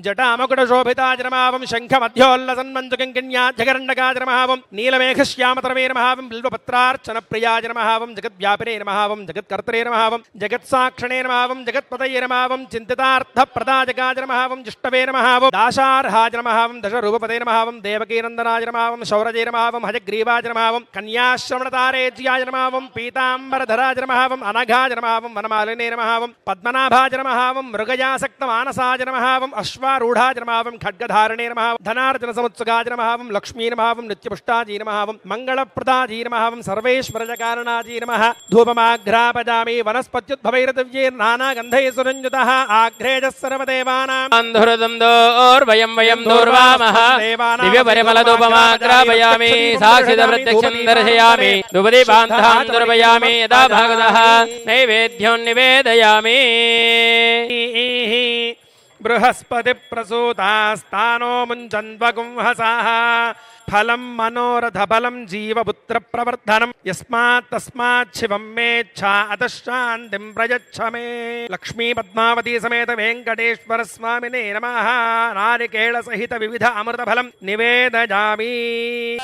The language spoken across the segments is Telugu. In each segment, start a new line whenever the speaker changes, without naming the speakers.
జటామకుటశోభితాజనమావం శంఖమధ్యోల్లసన్మంజుకింకిణ్యాజగరండకాజనమావం నీలమేఘశ్యామతరమే నమః బిల్వపత్రార్చన ప్రియాయ నమః జగద్వ్యాపినే నమః జగత్కర్తరే నమః జగత్సాక్షిణే నమః జగత్పతయే నమః చింతితార్థప్రదాయకాయ నమః జిష్టవే నమః దాశార్హాయ నమః దశరూపపతే నమః దేవకీనందనాయ నమః శౌరజే నమః హజగ్రీవాయ నమః కన్యాశ్రవణతారేజ్యాయ నమః పీతాంబరధరాయ నమః అనఘాయ నమః వనమాలినే నమః పద్మనాభాయ నమః మృగయాసక్తమానసాయ నమః అశ్వారూఢాయ నమః ఖడ్గధారణే నమః ధనార్జన సముత్సుగాయ నమః లక్ష్మీ నమః నిత్యపుష్టాజీ నమః మంగళప్రదాజీ నమః సర్వేశ్వరజకారణాజీ నమః ధూపమాఘ్రాపజామి వనస్పత్యుద్భవైర్దివ్యే నానాగంధై సురంజితః ఆఘ్రేజः సర్వదేవానాం
అంధురదం దోర్వయం వయం దూర్వామః దివ్యపరిమళధూపమాఘ్రాపయామి సాక్షిత ప్రత్యక్షం దర్శయామి ధూపదీపాంతాన్ దర్శయామి యదా భాగవతః నైవేద్యం నివేదయామి
బృహస్పతి ప్రసూతాస్తానో ముంచన్వగుంహసాః ఫలం మనోరథ బలం జీవపుత్ర ప్రవర్ధనం యస్మాత్ తస్మాత్ శివం మేచ్ఛా అతశాంతిం ప్రయచ్చ మే. లక్ష్మీ పద్మావతి సమేత వెంకటేశ్వర స్వామినే నమః. నారికేళ సహిత వివిధ అమృత ఫలం నివేదయామి.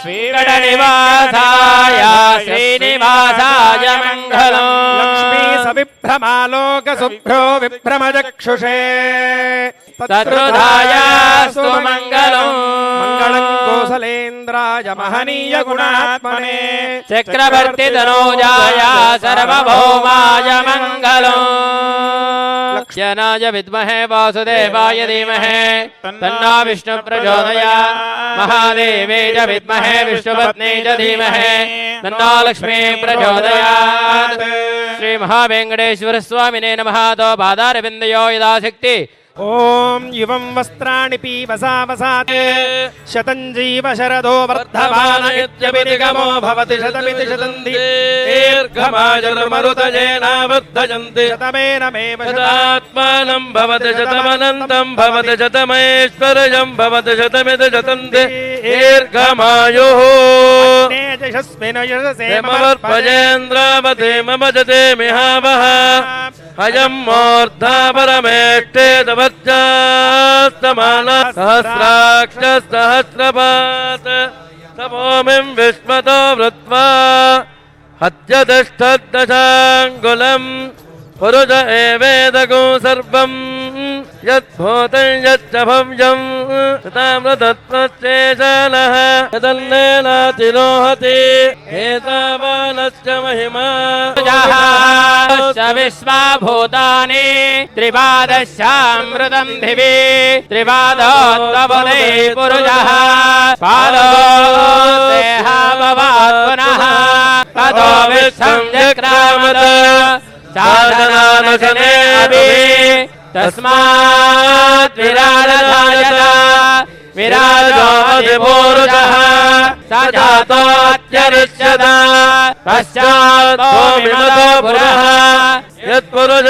శ్రీనివాసాయ శ్రీనివాసాయ మంగళం.
లక్ష్మీ సవిభ్రమాలోక శుభ్రో విభ్రమచక్షుషే
తత్రుధాయాస్తు మంగళం.
మంగళం కోసలేంద్రాయ మహనీయ గుణాత్మనే
చక్రవర్తి తనూజాయ సర్వభౌమాయ మంగళం. లక్ష్మణాయ విద్మహే వాసుదేవాయ ధీమహి తన్నో విష్ణు ప్రచోదయాత్. మహాదేవే చ విద్మహే విష్ణుపత్నే చ ధీమహి తన్నో లక్ష్మీ ప్రచోదయాత్. శ్రీ మహావేంకటేశ్వర స్వామినే నమః. తో పాదారవిందయో యథాశక్తి.
ఓం యువం వస్త్రాణి పీవసావసాత్ శతం జీవ శరదో వర్ధమాన ఇత్యభినిగమో భవతి శతమితి శతంది దీర్ఘమాయుర్మరుతజేనావర్ధయంతి శతమేనమేవ
శతాత్మానం భవతి శతమనంతం భవతి శతమైశ్వర్యం భవతి శతమితి శతంతి దీర్ఘమాయుః. యశస్వినయసేమవర్పజేంద్రావతే మమ జతే మిహావహ అయం మూర్ధా పరమేష్టే తవచ్చాస్తమాన సహస్రాక్ష సహస్రపాత్ తపోమిం విశ్వతో వృత్వా హత్యతిష్టద్దశాంగులం పురుష ఏవేదగో సర్వం యద్భూతం యచ్చ భవ్యం తతామృతత్వశ్చేషానః యదన్నేనాతిలోహతి ఏతావానశ్చ మహిమా.
విశ్వభూతాని త్రిపాదశామృతం దివి త్రిపాదోద్భవతే పురుషః పాదో దేహభవాత్ పునః తతో విశ్వం చక్రామత సాధనానశనే అభి తస్మాత్ విరాజాయత విరాజోధిపురుషః సజాతోత్యరిష్యత పశ్చాత్ పురుషః యత్పురుష